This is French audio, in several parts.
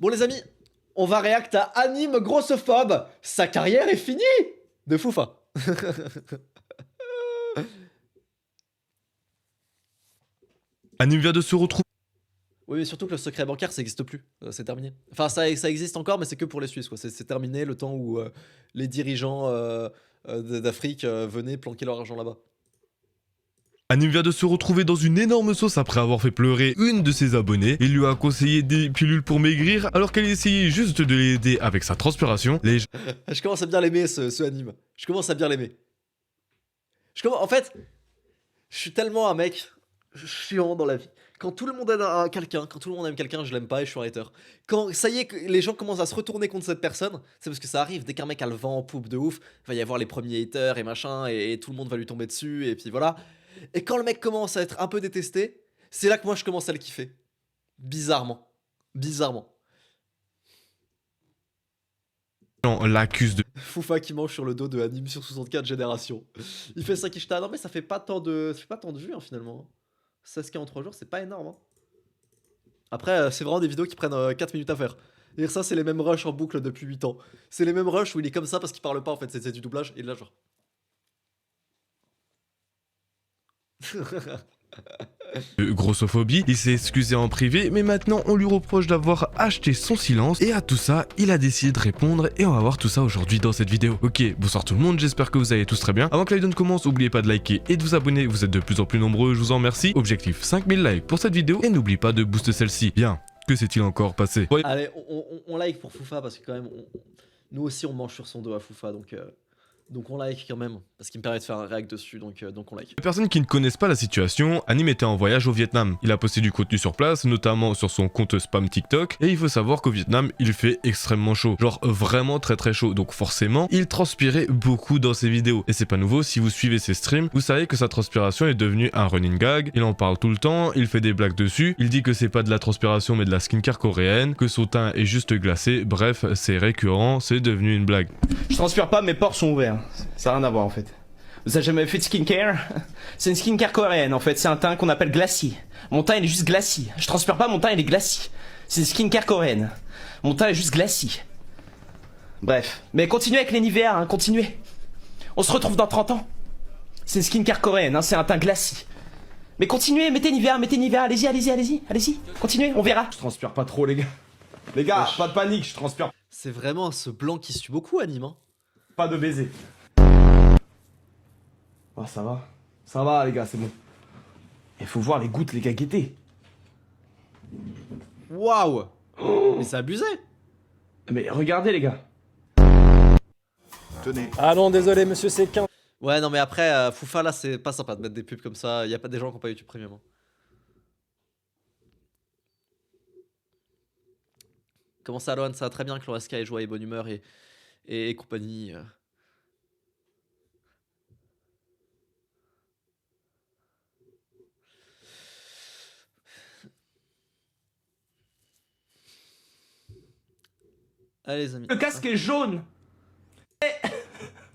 Bon les amis, on va react à Anime Grossophobe. Sa carrière est finie de Foufa. Anime vient de se retrouver. Oui, mais surtout que le secret bancaire, ça n'existe plus. C'est terminé. Enfin, ça existe encore, mais c'est que pour les Suisses, quoi. C'est terminé le temps où les dirigeants d'Afrique venaient planquer leur argent là-bas. Anime vient de se retrouver dans une énorme sauce après avoir fait pleurer une de ses abonnées. Il lui a conseillé des pilules pour maigrir alors qu'elle essayait juste de l'aider avec sa transpiration. Je commence à bien l'aimer ce anime. Je commence à bien l'aimer. En fait, je suis tellement un mec chiant dans la vie. Quand tout le monde aime quelqu'un, je l'aime pas et je suis un hater. Quand ça y est, que les gens commencent à se retourner contre cette personne, c'est parce que ça arrive. Dès qu'un mec a le vent en poupe de ouf, il va y avoir les premiers haters et machin, et tout le monde va lui tomber dessus, et puis voilà. Et quand le mec commence à être un peu détesté, c'est là que moi je commence à le kiffer. Bizarrement. Bizarrement. L'accuse de Foufa qui mange sur le dos de anime sur 64 générations. Il fait ça Kishta. Non mais ça fait pas tant de vues hein, finalement. 16K en 3 jours, c'est pas énorme. Hein. Après, c'est vraiment des vidéos qui prennent 4 minutes à faire. Et ça, c'est les mêmes rushs en boucle depuis 8 ans. C'est les mêmes rushs où il est comme ça parce qu'il parle pas en fait, c'est du doublage. Et là, genre. grossophobie. Il s'est excusé en privé, mais maintenant on lui reproche d'avoir acheté son silence. Et à tout ça, il a décidé de répondre et on va voir tout ça aujourd'hui dans cette vidéo. Ok, bonsoir tout le monde, j'espère que vous allez tous très bien. Avant que la vidéo ne commence, n'oubliez pas de liker et de vous abonner, vous êtes de plus en plus nombreux, je vous en remercie. Objectif 5000 likes pour cette vidéo et n'oublie pas de booster celle-ci. Bien, que s'est-il encore passé? Allez, on like pour Foufa parce que quand même, nous aussi on mange sur son dos à Foufa donc on like quand même, parce qu'il me permet de faire un react dessus, donc on like. Les personnes qui ne connaissent pas la situation, Anime était en voyage au Vietnam. Il a posté du contenu sur place, notamment sur son compte spam TikTok, et il faut savoir qu'au Vietnam, il fait extrêmement chaud. Genre vraiment très très chaud, donc forcément, il transpirait beaucoup dans ses vidéos. Et c'est pas nouveau, si vous suivez ses streams, vous savez que sa transpiration est devenue un running gag, il en parle tout le temps, il fait des blagues dessus, il dit que c'est pas de la transpiration mais de la skincare coréenne, que son teint est juste glacé, bref, c'est récurrent, c'est devenu une blague. Je transpire pas, mes pores sont ouverts. Ça n'a rien à voir en fait. Vous avez jamais fait de skincare? C'est une skincare coréenne en fait, c'est un teint qu'on appelle glacis. Mon teint il est juste glacis. Je transpire pas, mon teint il est glacis. C'est une skincare coréenne. Mon teint est juste glacis. Bref. Mais continuez avec les Nivea, hein, continuez. On se retrouve dans 30 ans. C'est une skincare coréenne, hein, c'est un teint glacis. Mais continuez, mettez Nivea, allez-y, allez-y. Continuez, on verra. Je transpire pas trop les gars. Les gars, pas de panique, je transpire. C'est vraiment ce blanc qui suit beaucoup anime. Hein. Pas de baiser. Oh, ça va. Ça va, les gars, c'est bon. Il faut voir les gouttes, les gars, guettez. Waouh. Mais c'est abusé. Mais regardez, les gars. Tenez. Ah non, désolé, monsieur, c'est 15. Ouais, non, mais après, Foufa, là, c'est pas sympa de mettre des pubs comme ça. Y a pas des gens qui ont pas YouTube Premium. Hein. Comment ça, Alohan? Ça va très bien que Loreska ait joie et bonne humeur et compagnie. Allez, les amis. Le casque est jaune.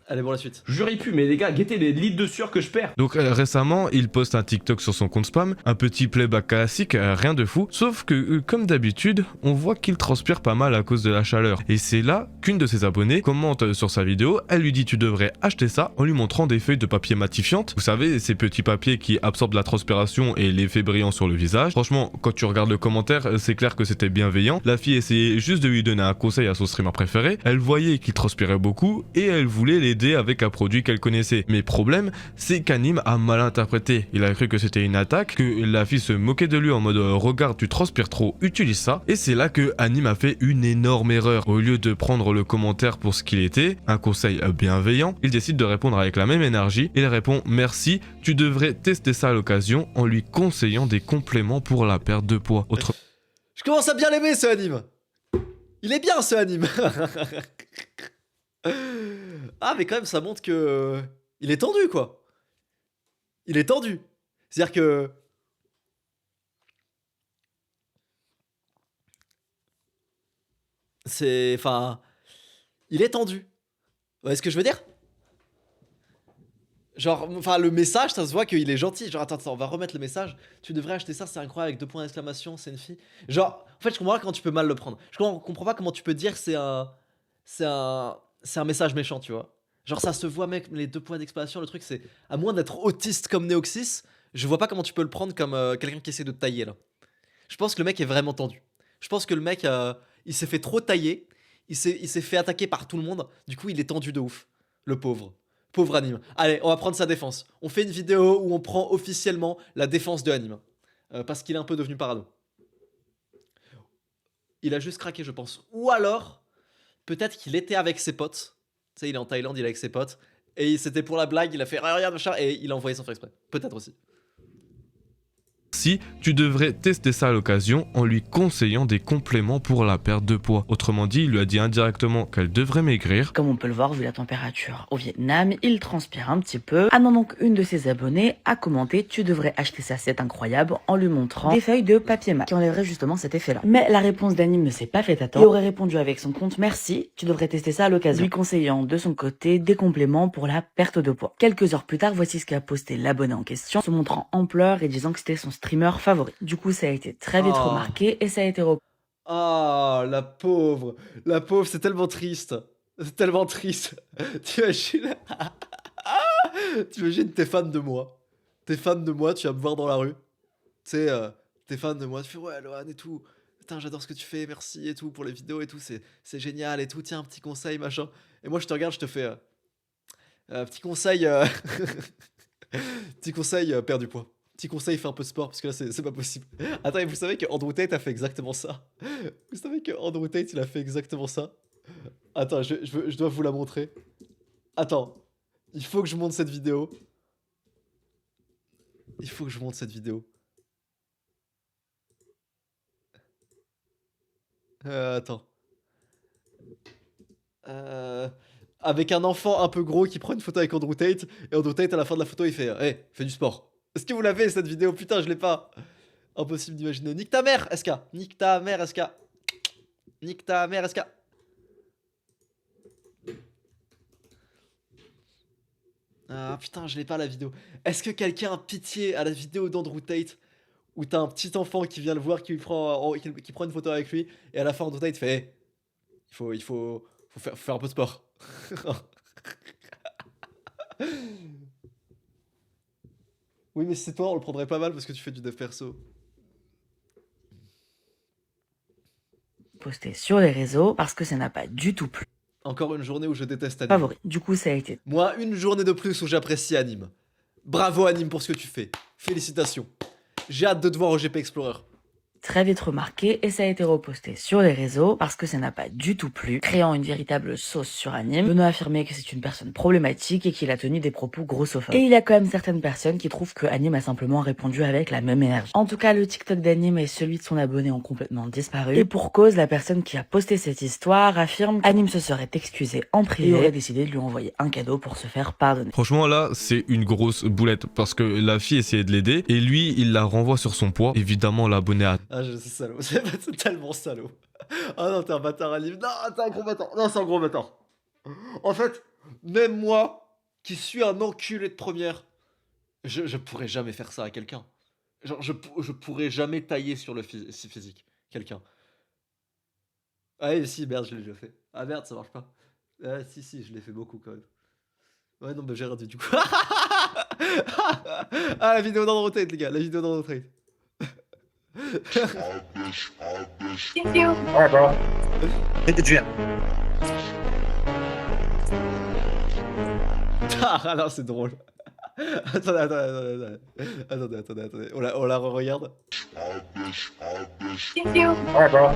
Allez, bon, la suite. J'aurais pu, mais les gars, guettez les litres de sueur que je perds. Donc récemment, il poste un TikTok sur son compte spam, un petit playback classique, rien de fou, sauf que comme d'habitude, on voit qu'il transpire pas mal à cause de la chaleur. Et c'est là qu'une de ses abonnées commente sur sa vidéo, elle lui dit tu devrais acheter ça en lui montrant des feuilles de papier matifiantes. Vous savez, ces petits papiers qui absorbent la transpiration et l'effet brillant sur le visage. Franchement, quand tu regardes le commentaire, c'est clair que c'était bienveillant. La fille essayait juste de lui donner un conseil à son streamer préféré, elle voyait qu'il transpirait beaucoup et elle voulait l'aider avec un produit qu'elle connaissait. Mais problème, c'est qu'Anime a mal interprété. Il a cru que c'était une attaque, que la fille se moquait de lui en mode regarde tu transpires trop, utilise ça. Et c'est là que Anime a fait une énorme erreur. Au lieu de prendre le commentaire pour ce qu'il était, un conseil bienveillant, il décide de répondre avec la même énergie. Il répond merci, tu devrais tester ça à l'occasion en lui conseillant des compléments pour la perte de poids. Je commence à bien l'aimer ce anime. Il est bien ce anime. Ah mais quand même ça montre que il est tendu quoi. Il est tendu. C'est-à-dire que enfin il est tendu. Vous voyez ce que je veux dire? Genre, enfin, le message, ça se voit qu'il est gentil. Genre, attends, on va remettre le message. Tu devrais acheter ça, c'est incroyable, avec 2 points d'exclamation, c'est une fille. Genre, en fait, je comprends pas comment tu peux mal le prendre. Je comprends pas comment tu peux dire que c'est un message méchant, tu vois. Genre, ça se voit, mec, les 2 points d'exclamation. Le truc, c'est, à moins d'être autiste comme Neoxys, je vois pas comment tu peux le prendre comme quelqu'un qui essaie de te tailler, là. Je pense que le mec est vraiment tendu. Je pense que le mec, il s'est fait trop tailler. Il s'est fait attaquer par tout le monde. Du coup, il est tendu de ouf. Le pauvre. Pauvre Anime. Allez, on va prendre sa défense. On fait une vidéo où on prend officiellement la défense de Anime. Parce qu'il est un peu devenu parano. Il a juste craqué, je pense. Ou alors, peut-être qu'il était avec ses potes. Tu sais, il est en Thaïlande, il est avec ses potes. Et c'était pour la blague, il a fait regarde machin, et il a envoyé sans faire exprès. Peut-être aussi. Si, tu devrais tester ça à l'occasion en lui conseillant des compléments pour la perte de poids. Autrement dit, il lui a dit indirectement qu'elle devrait maigrir. Comme on peut le voir vu la température au Vietnam, il transpire un petit peu. Ah non, donc une de ses abonnées a commenté « Tu devrais acheter ça, c'est incroyable » en lui montrant des feuilles de papier mat qui enlèveraient justement cet effet-là. Mais la réponse d'Anime ne s'est pas faite attendre. Il aurait répondu avec son compte « Merci, tu devrais tester ça à l'occasion », lui conseillant de son côté des compléments pour la perte de poids. Quelques heures plus tard, voici ce qu'a posté l'abonné en question, se montrant en pleurs et disant que c'était son streamer favori. Du coup, ça a été très vite remarqué et ça a été Ah, la pauvre. La pauvre, c'est tellement triste. C'est tellement triste. T'imagines T'imagines, t'es fan de moi. T'es fan de moi, tu vas me voir dans la rue. Tu sais, t'es fan de moi, tu fais ouais, Lohan et tout. Putain, j'adore ce que tu fais, merci et tout pour les vidéos et tout, c'est génial et tout. Tiens, un petit conseil, machin. Et moi, je te regarde, je te fais petit conseil, petit conseil, perds du poids. Petit conseil, fais un peu de sport parce que là, c'est pas possible. Attends, et vous savez que Andrew Tate a fait exactement ça. Vous savez que Andrew Tate, il a fait exactement ça. Attends, je dois vous la montrer. Attends, il faut que je monte cette vidéo. Il faut que je monte cette vidéo. Attends. Avec un enfant un peu gros qui prend une photo avec Andrew Tate. Et Andrew Tate, à la fin de la photo, il fait hey, fais du sport. Est-ce que vous l'avez cette vidéo? Putain, je l'ai pas. Impossible d'imaginer. Nique ta mère, SK. Nique ta mère, SK. Nique ta mère, SK. Ah putain, je l'ai pas la vidéo. Est-ce que quelqu'un a pitié à la vidéo d'Andrew Tate où t'as un petit enfant qui vient le voir, qui prend une photo avec lui, et à la fin Andrew Tate fait hey, il faut faire un peu de sport. Oui, mais si c'est toi, on le prendrait pas mal parce que tu fais du dev perso. posté sur les réseaux parce que ça n'a pas du tout plu. Encore une journée où je déteste Anime. Favori. Du coup, ça a été Moi, une journée de plus où j'apprécie Anime. Bravo Anime pour ce que tu fais. Félicitations. J'ai hâte de te voir au GP Explorer. très vite remarqué et ça a été reposté sur les réseaux parce que ça n'a pas du tout plu, créant une véritable sauce sur Anime, venant affirmer que c'est une personne problématique et qu'il a tenu des propos grossophobes. Et il y a quand même certaines personnes qui trouvent que Anime a simplement répondu avec la même énergie. En tout cas, le TikTok d'Anime et celui de son abonné ont complètement disparu. Et pour cause, la personne qui a posté cette histoire affirme qu'Anime se serait excusé en privé et aurait décidé de lui envoyer un cadeau pour se faire pardonner. Franchement, là, c'est une grosse boulette parce que la fille essayait de l'aider et lui, il la renvoie sur son poids. Évidemment, l'abonné a Ah, c'est salaud. C'est tellement salaud. Ah non, t'es un bâtard Anime. Non, t'es un gros bâtard. Non, c'est un gros bâtard. En fait, même moi, qui suis un enculé de première, je pourrais jamais faire ça à quelqu'un. Genre, je pourrais jamais tailler sur le physique quelqu'un. Ah oui, si, merde, je l'ai déjà fait. Ah merde, ça marche pas. Ah si, je l'ai fait beaucoup quand même. Ouais, non, bah j'ai raté du coup. Ah, la vidéo d'Andrew Tate, les gars, la vidéo d'Andrew Tate. Thank you. Alright, bro. Hit the gym. Ah non, c'est drôle. Attendez. On la regarde. Thank you. Alright, bro.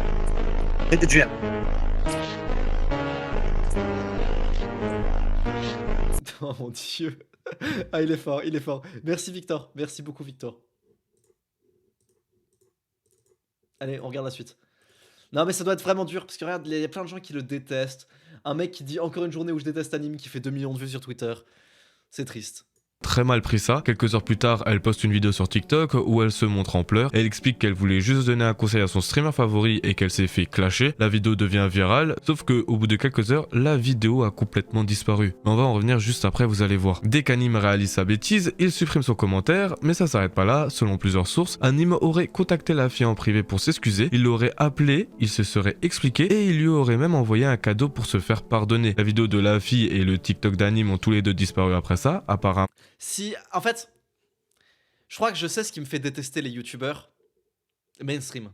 Hit the gym. Oh mon dieu. Ah, il est fort, il est fort. Merci Victor, merci beaucoup Victor. Allez, on regarde la suite. Non mais ça doit être vraiment dur, parce que regarde, il y a plein de gens qui le détestent. Un mec qui dit encore une journée où je déteste Anime, qui fait 2 millions de vues sur Twitter. C'est triste. très mal pris ça. Quelques heures plus tard, elle poste une vidéo sur TikTok où elle se montre en pleurs. Elle explique qu'elle voulait juste donner un conseil à son streamer favori et qu'elle s'est fait clasher. La vidéo devient virale, sauf que au bout de quelques heures, la vidéo a complètement disparu. Mais on va en revenir juste après, vous allez voir. Dès qu'Anime réalise sa bêtise, il supprime son commentaire, mais ça s'arrête pas là. Selon plusieurs sources, Anime aurait contacté la fille en privé pour s'excuser, il l'aurait appelé, il se serait expliqué et il lui aurait même envoyé un cadeau pour se faire pardonner. La vidéo de la fille et le TikTok d'Anime ont tous les deux disparu après ça, apparemment. Si, en fait, je crois que je sais ce qui me fait détester les youtubeurs mainstream.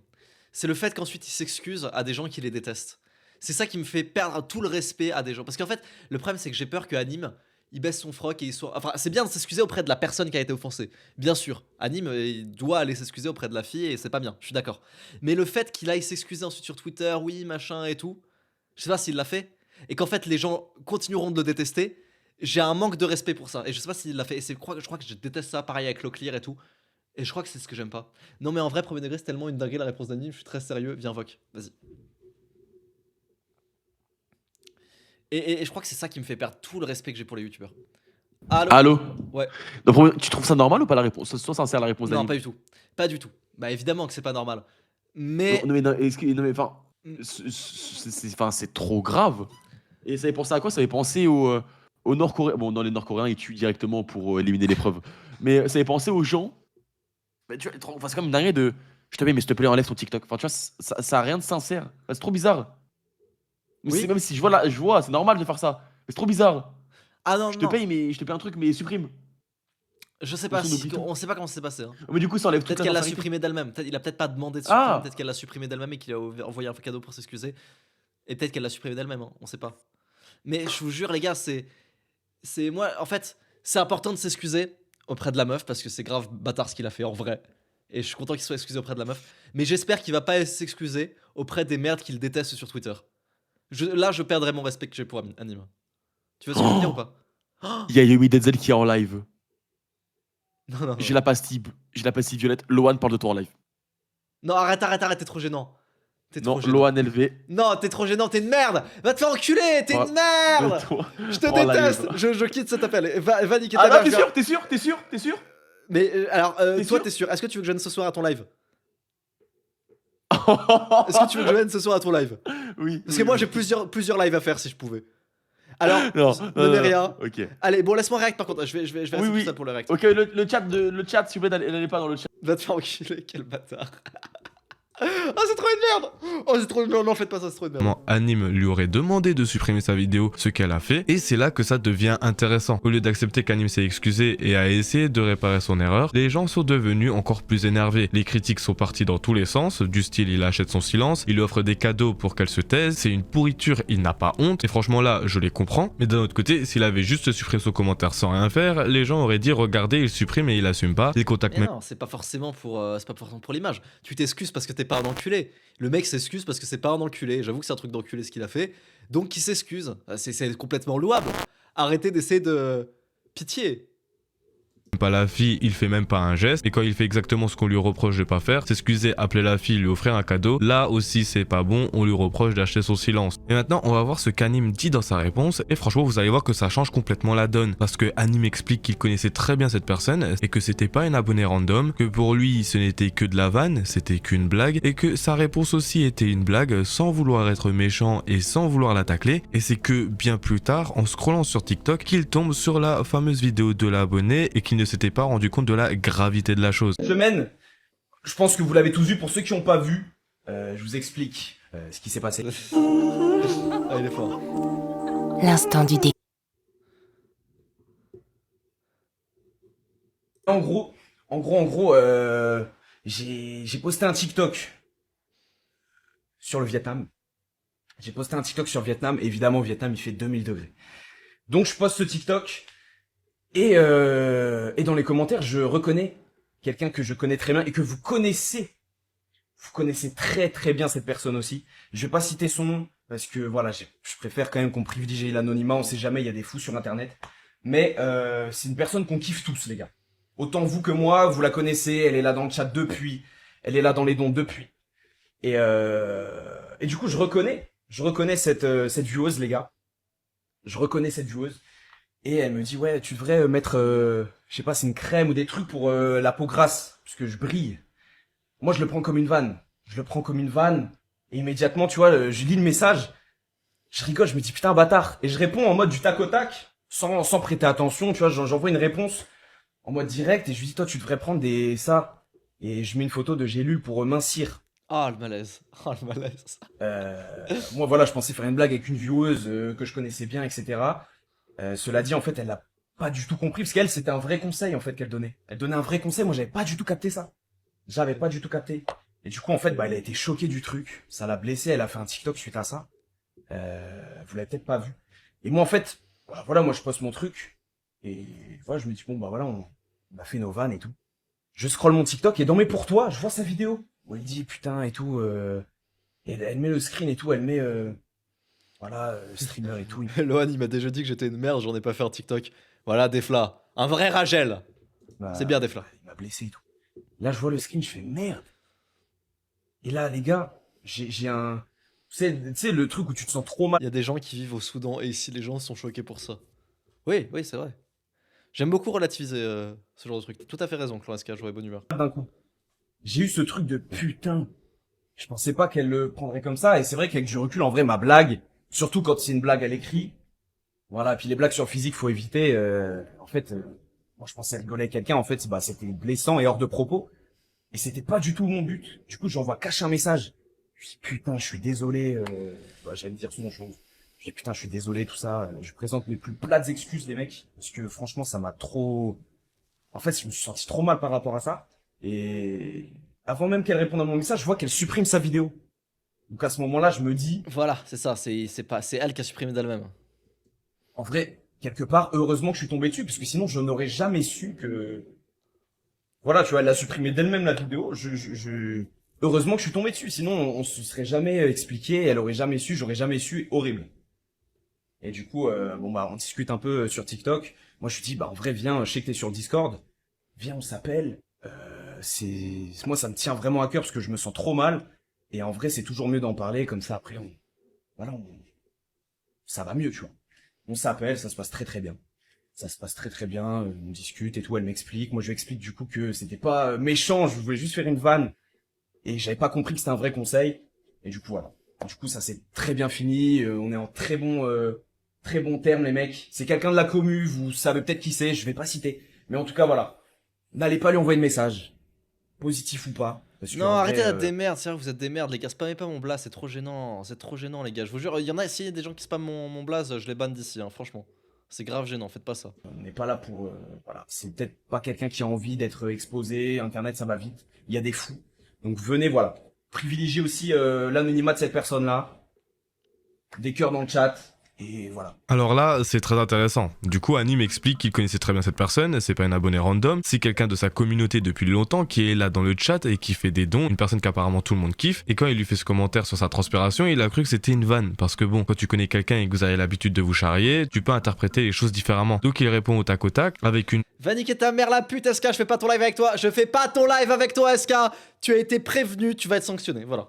C'est le fait qu'ensuite ils s'excusent à des gens qui les détestent. C'est ça qui me fait perdre tout le respect à des gens. Parce qu'en fait, le problème c'est que j'ai peur que Anime, il baisse son froc et il soit... Enfin, c'est bien de s'excuser auprès de la personne qui a été offensée. Bien sûr, Anime, il doit aller s'excuser auprès de la fille et c'est pas bien, je suis d'accord. Mais le fait qu'il aille s'excuser ensuite sur Twitter, oui, machin et tout, je sais pas s'il l'a fait, et qu'en fait les gens continueront de le détester, j'ai un manque de respect pour ça. Et je sais pas s'il l'a fait, et je crois que je déteste ça, pareil avec Locklear et tout. Et je crois que c'est ce que j'aime pas. Non mais en vrai, premier degré, c'est tellement une dinguerie la réponse d'Anime, je suis très sérieux, viens Voc, vas-y. Et je crois que c'est ça qui me fait perdre tout le respect que j'ai pour les youtubeurs. Allô? Allô? Ouais. Donc, tu trouves ça normal ou pas la réponse? Sois sincère, la réponse Non, d'Anime. pas du tout. Pas du tout. Bah évidemment que c'est pas normal. Mais... Non, mais, non, mais enfin, Mm. c'est trop grave. Et ça avait pensé à quoi? Ça avait pensé aux Nord-Coréens. Bon, non, les Nord-Coréens, ils tuent directement pour éliminer l'épreuve. Mais ça avait pensé aux gens. Bah, tu vois, enfin, c'est comme une dinguerie de. Je te paye, mais s'il te plaît, enlève ton TikTok. Enfin, tu vois, ça a rien de sincère. Enfin, c'est trop bizarre. Oui. Même si je vois, c'est normal de faire ça. Mais c'est trop bizarre. Ah non, Je te non. paye, mais je te paye un truc, mais supprime. Je sais pas, On oublie tout. on sait pas comment ça s'est passé. Hein. Mais du coup, ça enlève toute Peut-être la qu'elle l'a sincérité. supprimé d'elle-même. Il a peut-être pas demandé de supprimer. Ah! Peut-être qu'elle l'a supprimé d'elle-même et qu'il a envoyé un cadeau pour s'excuser. Et peut-être qu'elle l'a supprimé d'elle-même. Hein. On sait pas. Mais je vous jure, les gars, c'est moi. En fait, c'est important de s'excuser auprès de la meuf parce que c'est grave bâtard ce qu'il a fait en vrai. Et je suis content qu'il soit excusé auprès de la meuf. Mais j'espère qu'il va pas s'excuser auprès des merdes qu'il déteste sur Twitter. Là, je perdrai mon respect que j'ai pour Anime. Tu veux ce que je veux dire ou pas? Il y a Yomi Denzel qui est en live. Non, non, non. J'ai la pastille violette. Loan parle de toi en live. Non, arrête, t'es trop gênant. T'es trop Non, gênant. Loan LV. Non, t'es trop gênant, t'es une merde. Va te faire enculer, t'es Ouais. une merde. De toi. Je te En live. déteste. Je quitte cet appel. Va niquer ta Ah non, mère. t'es sûr? Mais alors, T'es toi, sûr t'es sûr? Est-ce que tu veux que je vienne ce soir à ton live? Est-ce que tu veux que je vienne ce soir à ton live? Oui. Parce que moi, j'ai plusieurs lives à faire si je pouvais. Alors, Non, ne mets rien. Ok. Allez, bon, laisse-moi react par contre. Je vais rester Oui, tout oui. seul pour le react. Ok, le chat, s'il vous plaît, n'allez pas dans le chat. Va te faire enculer, quel bâtard. Oh, c'est trop une merde. Oh, c'est trop une merde. Non, faites pas ça, c'est trop une merde. Comment Anime lui aurait demandé de supprimer sa vidéo, ce qu'elle a fait, et c'est là que ça devient intéressant. Au lieu d'accepter qu'Anime s'est excusé et a essayé de réparer son erreur, les gens sont devenus encore plus énervés. Les critiques sont parties dans tous les sens, du style il achète son silence, il lui offre des cadeaux pour qu'elle se taise, c'est une pourriture, il n'a pas honte, et franchement là, je les comprends, mais d'un autre côté, s'il avait juste supprimé son commentaire sans rien faire, les gens auraient dit regardez, il supprime et il assume pas, il contacte Mais même non, c'est pas forcément pour l'image. Tu t'excuses parce que t'es pas un enculé. Le mec s'excuse parce que c'est pas un enculé. J'avoue que c'est un truc d'enculé ce qu'il a fait. Donc il s'excuse. C'est complètement louable. Arrêtez d'essayer de... Pitié. pas la fille, il fait même pas un geste, et quand il fait exactement ce qu'on lui reproche de pas faire, s'excuser, appeler la fille, lui offrir un cadeau, là aussi c'est pas bon, on lui reproche d'acheter son silence. Et maintenant on va voir ce qu'Anime dit dans sa réponse, et franchement vous allez voir que ça change complètement la donne, parce que Anime explique qu'il connaissait très bien cette personne, et que c'était pas une abonnée random, que pour lui ce n'était que de la vanne, c'était qu'une blague, et que sa réponse aussi était une blague, sans vouloir être méchant et sans vouloir la tacler, et c'est que bien plus tard, en scrollant sur TikTok, qu'il tombe sur la fameuse vidéo de l'abonné, et qu'il ne s'était pas rendu compte de la gravité de la chose. Semaine, je pense que vous l'avez tous vu. Pour ceux qui n'ont pas vu, je vous explique ce qui s'est passé. Ah, il est fort. L'instant du dé. En gros, j'ai posté un TikTok sur le Vietnam. J'ai posté un TikTok sur le Vietnam. Évidemment, au Vietnam, il fait 2000 degrés. Donc, je poste ce TikTok. Et dans les commentaires, je reconnais quelqu'un que je connais très bien et que vous connaissez. Vous connaissez très très bien cette personne aussi. Je vais pas citer son nom parce que voilà, je préfère quand même qu'on privilégie l'anonymat. On sait jamais, il y a des fous sur Internet. Mais c'est une personne qu'on kiffe tous, les gars. Autant vous que moi, vous la connaissez. Elle est là dans le chat depuis. Elle est là dans les dons depuis. Et du coup, je reconnais cette vieweuse, les gars. Je reconnais cette vieweuse. Et elle me dit, ouais, tu devrais mettre, je sais pas, c'est une crème ou des trucs pour la peau grasse, parce que je brille. Moi, je le prends comme une vanne. Je le prends comme une vanne. Et immédiatement, tu vois, je lis le message. Je rigole, je me dis, putain, bâtard. Et je réponds en mode du tac au tac, sans prêter attention, tu vois, j'envoie une réponse en mode direct. Et je lui dis, toi, tu devrais prendre ça. Et je mets une photo de gélule pour mincir. Ah, le malaise. Ah, le malaise. Moi, voilà, je pensais faire une blague avec une vieweuse que je connaissais bien, etc. Cela dit, en fait, elle l'a pas du tout compris, parce qu'elle, c'était un vrai conseil, en fait, qu'elle donnait. Elle donnait un vrai conseil, moi, j'avais pas du tout capté ça. J'avais pas du tout capté. Et du coup, en fait, bah, elle a été choquée du truc. Ça l'a blessée, elle a fait un TikTok suite à ça. Vous l'avez peut-être pas vu. Et moi, en fait, bah, voilà, moi, je poste mon truc. Et voilà, je me dis, bon, bah voilà, on a fait nos vannes et tout. Je scrolle mon TikTok, et dans mes pour toi, je vois sa vidéo. Où elle dit, putain, et tout, et elle met le screen et tout, elle met, voilà, streamer et tout. Lohan, il m'a déjà dit que j'étais une merde, j'en ai pas fait un TikTok. Voilà, Defla. Un vrai Ragel. Bah, C'est bien, Defla. Il m'a blessé et tout. Là, je vois le screen, je fais merde. Et là, les gars, j'ai un... Tu sais, le truc où tu te sens trop mal. Il y a des gens qui vivent au Soudan et ici les gens sont choqués pour ça. Oui, oui, c'est vrai. J'aime beaucoup relativiser ce genre de truc. T'as tout à fait raison, Clan SK, j'aurais bonne humeur. D'un coup. J'ai eu ce truc de putain. Je pensais pas qu'elle le prendrait comme ça. Et c'est vrai qu'avec du recul, en vrai, ma blague, surtout quand c'est une blague à l'écrit, voilà, puis les blagues sur le physique, faut éviter. En fait, moi, je pensais rigoler avec quelqu'un. En fait, bah, c'était blessant et hors de propos. Et c'était pas du tout mon but. Du coup, j'envoie cacher un message. Je dis, putain, je suis désolé. Bah, j'allais dire son chose. Je dis, putain, je suis désolé, tout ça. Je présente mes plus plates excuses, les mecs. Parce que franchement, ça m'a trop... En fait, je me suis senti trop mal par rapport à ça. Et avant même qu'elle réponde à mon message, je vois qu'elle supprime sa vidéo. Donc à ce moment-là, je me dis... Voilà, c'est ça, c'est elle qui a supprimé d'elle-même. En vrai, quelque part, heureusement que je suis tombé dessus, parce que sinon, je n'aurais jamais su que... Voilà, tu vois, elle a supprimé d'elle-même la vidéo. Heureusement que je suis tombé dessus, sinon on se serait jamais expliqué, elle aurait jamais su, j'aurais jamais su, horrible. Et du coup, bon bah, on discute un peu sur TikTok. Moi, je lui dis, bah en vrai, viens, je sais que t'es sur Discord, viens, on s'appelle. Moi, ça me tient vraiment à cœur parce que je me sens trop mal. Et en vrai, c'est toujours mieux d'en parler, comme ça, après, ça va mieux, tu vois. On s'appelle, ça se passe très très bien. Ça se passe très très bien, on discute et tout, elle m'explique. Moi, je lui explique du coup que c'était pas méchant, je voulais juste faire une vanne. Et j'avais pas compris que c'était un vrai conseil. Et du coup, voilà. Du coup, ça s'est très bien fini. On est en très bon terme, les mecs. C'est quelqu'un de la commu. Vous savez peut-être qui c'est. Je vais pas citer. Mais en tout cas, voilà. N'allez pas lui envoyer de message. Positif ou pas. Parce que Non, en arrêtez vrai, d'être des merdes, sérieux, vous êtes des merdes, les gars. Spammez pas mon blaze, c'est trop gênant. C'est trop gênant, les gars. Je vous jure, il y en a, s'il y a des gens qui spamment mon blaze, je les banne d'ici, hein, franchement. C'est grave gênant, faites pas ça. on n'est pas là pour... voilà. C'est peut-être pas quelqu'un qui a envie d'être exposé. Internet, ça va vite. Il y a des fous. Donc venez, voilà. Privilégiez aussi l'anonymat de cette personne-là. Des cœurs dans le chat. Et voilà. Alors là, c'est très intéressant. Du coup, Annie m'explique qu'il connaissait très bien cette personne, c'est pas un abonné random, c'est quelqu'un de sa communauté depuis longtemps qui est là dans le chat et qui fait des dons, une personne qu'apparemment tout le monde kiffe, et quand il lui fait ce commentaire sur sa transpiration, il a cru que c'était une vanne, parce que bon, quand tu connais quelqu'un et que vous avez l'habitude de vous charrier, tu peux interpréter les choses différemment. Donc il répond au tac avec une Va niquer ta mère la pute, SK, je fais pas ton live avec toi. Je fais pas ton live avec toi, SK. Tu as été prévenu, tu vas être sanctionné, voilà.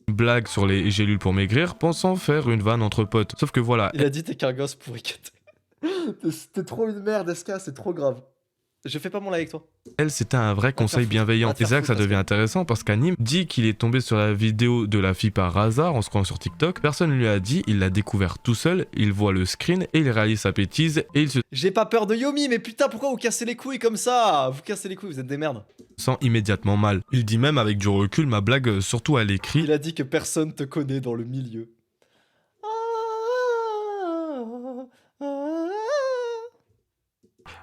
blague sur les gélules pour maigrir, pensant faire une vanne entre potes. Sauf que voilà, Il a dit t'es qu'un gosse pourri. T'es trop une merde, SK, c'est trop grave. Je fais pas mon live avec toi. elle, c'était un vrai conseil bienveillant. Et c'est là que ça devient intéressant parce qu'Anime dit qu'il est tombé sur la vidéo de la fille par hasard en scrollant sur TikTok. Personne ne lui a dit, il l'a découvert tout seul, il voit le screen et il réalise sa bêtise et il se J'ai pas peur de Yomi, mais putain, pourquoi vous cassez les couilles comme ça? Vous cassez les couilles, vous êtes des merdes. sent immédiatement mal. Il dit même avec du recul, ma blague, surtout à l'écrit, Il a dit que personne te connaît dans le milieu.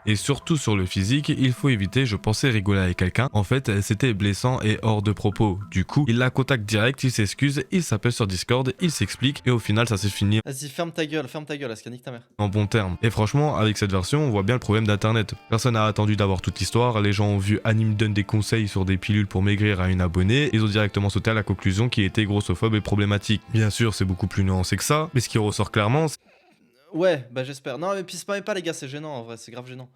et surtout sur le physique, il faut éviter, je pensais rigoler avec quelqu'un, en fait c'était blessant et hors de propos. Du coup, il la contacte direct, il s'excuse, il s'appelle sur Discord, il s'explique et au final ça s'est fini Vas-y, ferme ta gueule, Aska, nique ta mère. en bon terme. Et franchement, avec cette version, on voit bien le problème d'internet. Personne n'a attendu d'avoir toute l'histoire, les gens ont vu Anime donne des conseils sur des pilules pour maigrir à une abonnée, ils ont directement sauté à la conclusion qui était grossophobe et problématique. Bien sûr, c'est beaucoup plus nuancé que ça, mais ce qui ressort clairement, Ouais, bah j'espère. Non, mais puis spammez pas, les gars, c'est gênant en vrai, c'est grave gênant.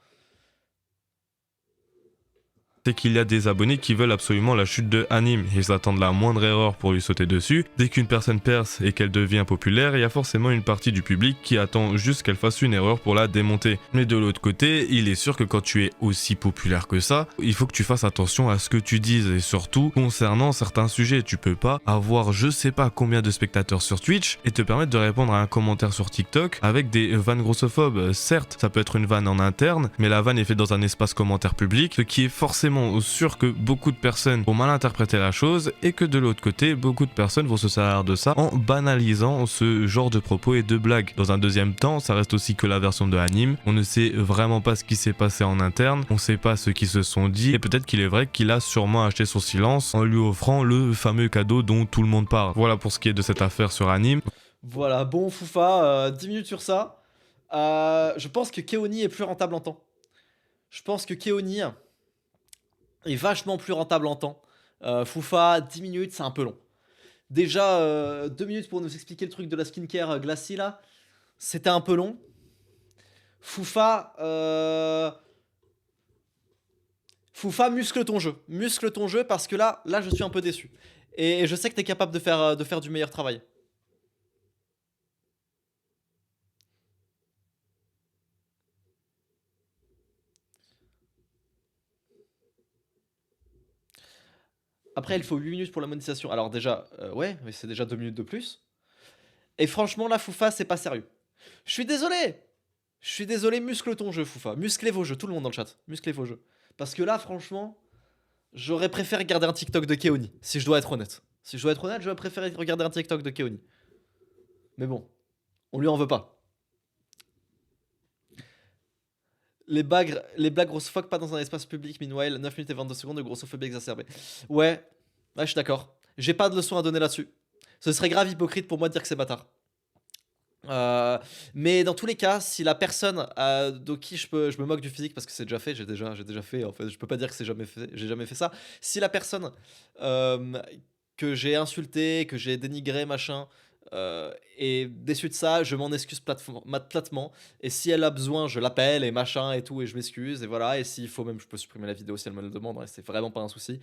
c'est qu'il y a des abonnés qui veulent absolument la chute de Anime. Ils attendent la moindre erreur pour lui sauter dessus. Dès qu'une personne perce et qu'elle devient populaire, il y a forcément une partie du public qui attend juste qu'elle fasse une erreur pour la démonter. Mais de l'autre côté, il est sûr que quand tu es aussi populaire que ça, il faut que tu fasses attention à ce que tu dises et surtout concernant certains sujets. Tu peux pas avoir je sais pas combien de spectateurs sur Twitch et te permettre de répondre à un commentaire sur TikTok avec des vannes grossophobes. Certes, ça peut être une vanne en interne, mais la vanne est faite dans un espace commentaire public, ce qui est forcément sûr que beaucoup de personnes vont mal interpréter la chose et que de l'autre côté, beaucoup de personnes vont se servir de ça en banalisant ce genre de propos et de blagues. Dans un deuxième temps, ça reste aussi que la version de Anime. On ne sait vraiment pas ce qui s'est passé en interne, on sait pas ce qu'ils se sont dit et peut-être qu'il est vrai qu'il a sûrement acheté son silence en lui offrant le fameux cadeau dont tout le monde parle. Voilà pour ce qui est de cette affaire sur Anime. Voilà, bon Foufa, 10 minutes sur ça. Je pense que Keoni est plus rentable en temps. Je pense que Keoni est vachement plus rentable en temps. Foufa, 10 minutes, c'est un peu long. Déjà, 2 minutes pour nous expliquer le truc de la skincare Glacis là, c'était un peu long. Foufa, Foufa, muscle ton jeu. Muscle ton jeu parce que là je suis un peu déçu. Et je sais que tu es capable de faire du meilleur travail. Après, il faut 8 minutes pour la monétisation. Alors déjà, ouais, mais c'est déjà 2 minutes de plus. Et franchement, là, Foufa, c'est pas sérieux. Je suis désolé. Je suis désolé, muscle ton jeu, Foufa. Musclez vos jeux, tout le monde dans le chat. Musclez vos jeux. Parce que là, franchement, j'aurais préféré regarder un TikTok de Keoni, si je dois être honnête. Si je dois être honnête, j'aurais préféré regarder un TikTok de Keoni. Mais bon, on lui en veut pas. Les blagues grossophobes pas dans un espace public, meanwhile, 9 minutes et 22 secondes de grossophobie exacerbée. Ouais, je suis d'accord. J'ai pas de leçon à donner là-dessus. Ce serait grave hypocrite pour moi de dire que c'est bâtard. Mais dans tous les cas, si la personne de qui je me moque du physique parce que c'est déjà fait, j'ai déjà fait en fait, je peux pas dire que j'ai jamais fait ça. Si la personne que j'ai insulté, que j'ai dénigré, machin, est déçue de ça, je m'en excuse platement. Et si elle a besoin, je l'appelle et machin et tout, et je m'excuse et voilà. Et s'il faut même, je peux supprimer la vidéo si elle me le demande. C'est vraiment pas un souci.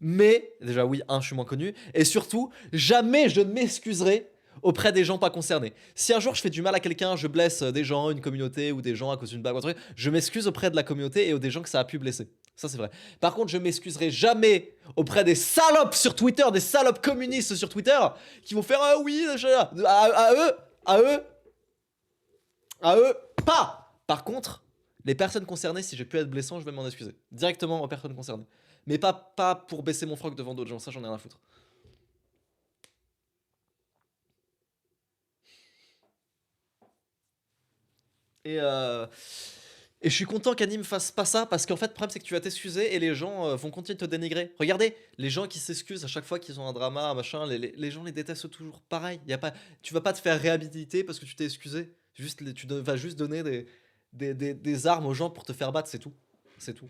Mais déjà oui, je suis moins connu. Et surtout, jamais je ne m'excuserai auprès des gens pas concernés. Si un jour je fais du mal à quelqu'un, je blesse des gens, une communauté ou des gens à cause d'une blague ou un truc, je m'excuse auprès de la communauté et des gens que ça a pu blesser. Ça c'est vrai. Par contre, je m'excuserai jamais auprès des salopes sur Twitter, des salopes communistes sur Twitter qui vont faire ah oui, à eux, pas. Par contre, les personnes concernées, si j'ai pu être blessant, je vais m'en excuser directement aux personnes concernées. Mais pas pour baisser mon froc devant d'autres gens, ça j'en ai rien à foutre. Et je suis content qu'Anime fasse pas ça parce qu'en fait le problème c'est que tu vas t'excuser et les gens vont continuer de te dénigrer. Regardez, les gens qui s'excusent à chaque fois qu'ils ont un drama, un machin, les gens les détestent toujours. Pareil, tu vas pas te faire réhabiliter parce que tu t'es excusé. Tu vas juste donner des armes aux gens pour te faire battre, c'est tout. C'est tout.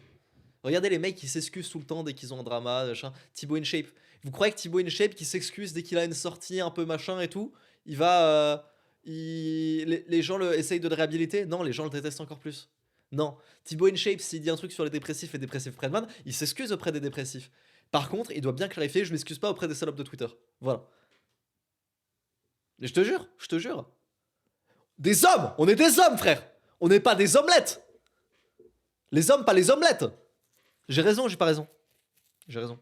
Regardez les mecs qui s'excusent tout le temps dès qu'ils ont un drama, machin. Thibaut InShape. Vous croyez que Thibaut InShape qui s'excuse dès qu'il a une sortie un peu machin et tout, il va... les gens essayent de le réhabiliter? Non, les gens le détestent encore plus. Non. Thibaut InShape, s'il dit un truc sur les dépressifs et dépressifs Fredman, il s'excuse auprès des dépressifs. Par contre, il doit bien clarifier, je m'excuse pas auprès des salopes de Twitter. Voilà. Et je te jure. Des hommes! On est des hommes, frère! On n'est pas des omelettes! Les hommes, pas les omelettes! J'ai raison ou j'ai pas raison? J'ai raison.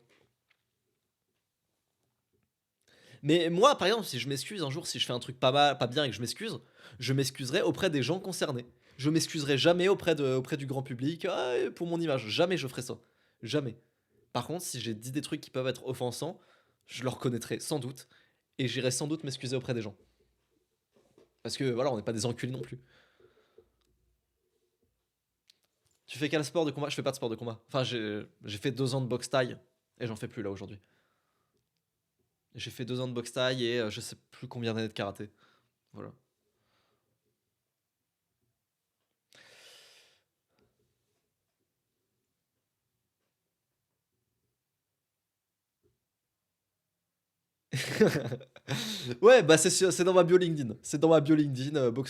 Mais moi, par exemple, si je m'excuse un jour, si je fais un truc pas bien et que je m'excuserai auprès des gens concernés. Je m'excuserai jamais auprès du grand public pour mon image. Jamais je ferai ça. Jamais. Par contre, si j'ai dit des trucs qui peuvent être offensants, je le reconnaîtrai sans doute. Et j'irai sans doute m'excuser auprès des gens. Parce que voilà, on n'est pas des enculés non plus. Tu fais quel sport de combat? Je fais pas de sport de combat. Enfin, j'ai fait 2 ans de boxe taille et j'en fais plus là aujourd'hui. J'ai fait 2 ans de boxe taille et je sais plus combien d'années de karaté. Voilà. Ouais, bah c'est dans ma bio LinkedIn. C'est dans ma bio LinkedIn, boxe